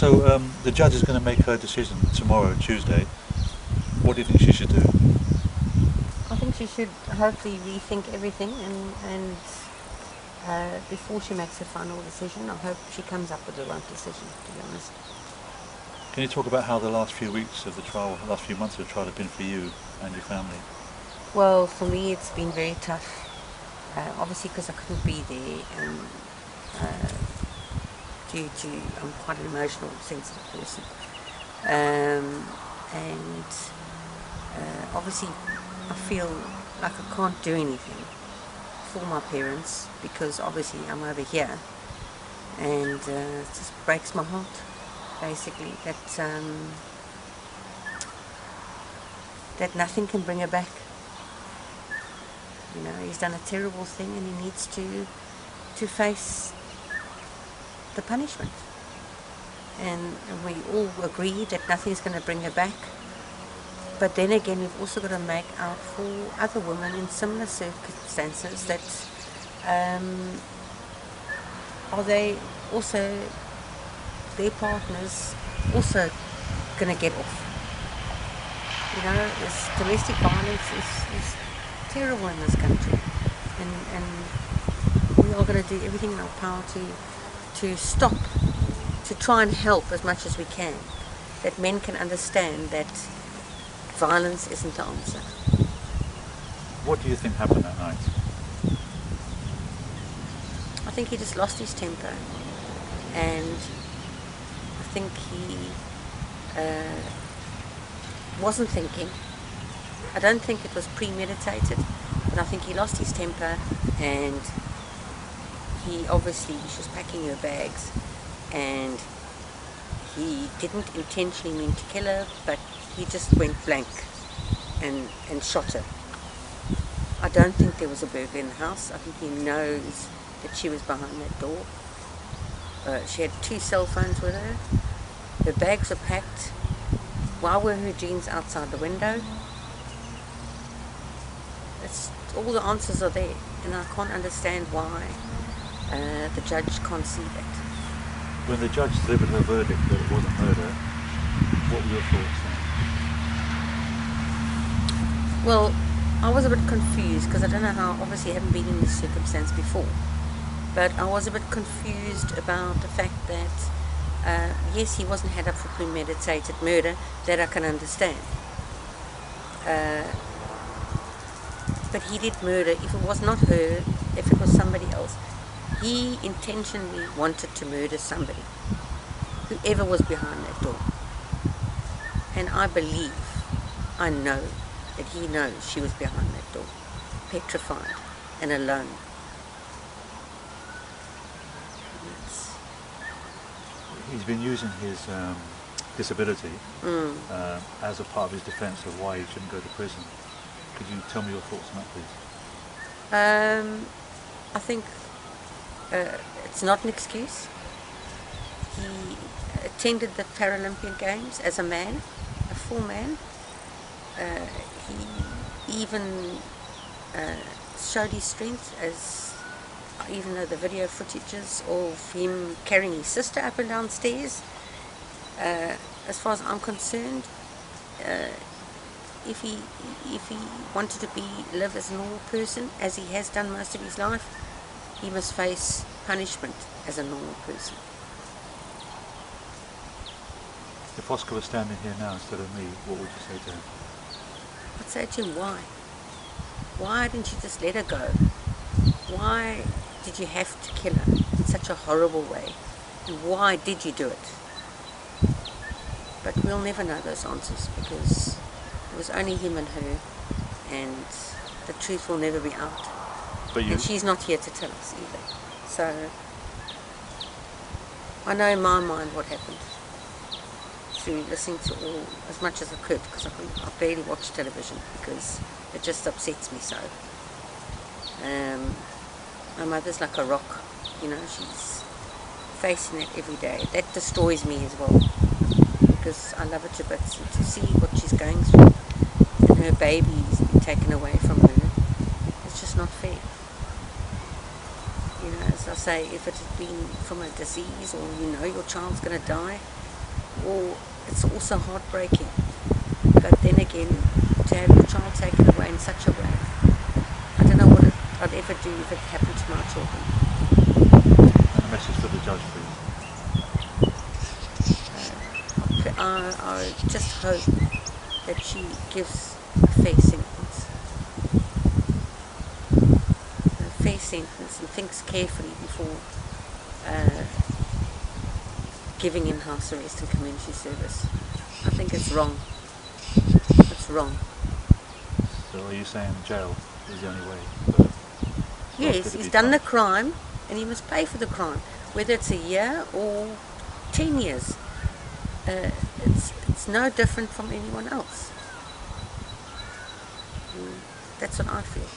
So the judge is going to make her decision tomorrow, Tuesday. What do you think she should do? I think she should hopefully rethink everything and before she makes her final decision, I hope she comes up with the right decision, to be honest. Can you talk about how the last few weeks of the trial, the last few months of the trial have been for you and your family? Well, for me it's been very tough, obviously because I couldn't be there and due to, I'm quite an emotional, sensitive person. And obviously I feel like I can't do anything for my parents because obviously I'm over here, and it just breaks my heart basically that nothing can bring her back. You know, he's done a terrible thing and he needs to face the punishment, and we all agree that nothing's going to bring her back. But then again, we've also got to make out for other women in similar circumstances that are they also, their partners also going to get off. You know, this domestic violence is terrible in this country, and we are going to do everything in our power to stop, to try and help as much as we can, that men can understand that violence isn't the answer. What do you think happened that night? I think he just lost his temper, and I think he wasn't thinking. I don't think it was premeditated, but I think he lost his temper, and he obviously, she was packing her bags, and he didn't intentionally mean to kill her, but he just went blank and shot her. I don't think there was a burglar in the house. I think he knows that she was behind that door. She had 2 cell phones with her. Her bags were packed. Why were her jeans outside the window? All the answers are there, and I can't understand why the judge can't see that. When the judge delivered her verdict that it wasn't murder, what were your thoughts then? Well, I was a bit confused because I don't know how, obviously I haven't been in this circumstance before, but I was a bit confused about the fact that yes, he wasn't had up for premeditated murder, that I can understand, but he did murder. If it was not her, if it was somebody else, he intentionally wanted to murder somebody, whoever was behind that door. And I believe, I know that he knows she was behind that door, petrified and alone. He's been using his disability as a part of his defence of why he shouldn't go to prison. Could you tell me your thoughts on that, please? I think it's not an excuse. He attended the Paralympic Games as a man, a full man. He even showed his strength, as even though the video footages of him carrying his sister up and down stairs. As far as I'm concerned, if he wanted to live as a normal person, as he has done most of his life, he must face punishment as a normal person. If Oscar was standing here now instead of me, what would you say to him? I'd say to him, why? Why didn't you just let her go? Why did you have to kill her in such a horrible way? And why did you do it? But we'll never know those answers because it was only him and her, and the truth will never be out. And she's not here to tell us either. So I know in my mind what happened through listening to all, as much as I could, because I barely watch television because it just upsets me so. My mother's like a rock, you know, she's facing it every day. That destroys me as well, because I love her to bits, and to see what she's going through and her baby's been taken away from her, it's just not fair. You know, as I say, if it had been from a disease or you know your child's going to die, or it's also heartbreaking. But then again, to have your child taken away in such a way, I don't know what I'd ever do if it happened to my children. And a message for the judge, please. I just hope that she gives a fair sentence. A fair sentence, and thinks carefully before giving him house arrest and community service. I think it's wrong. It's wrong. So are you saying jail is the only way? Yes, he's done the crime and he must pay for the crime, whether it's a year or 10 years. It's no different from anyone else. That's what I feel.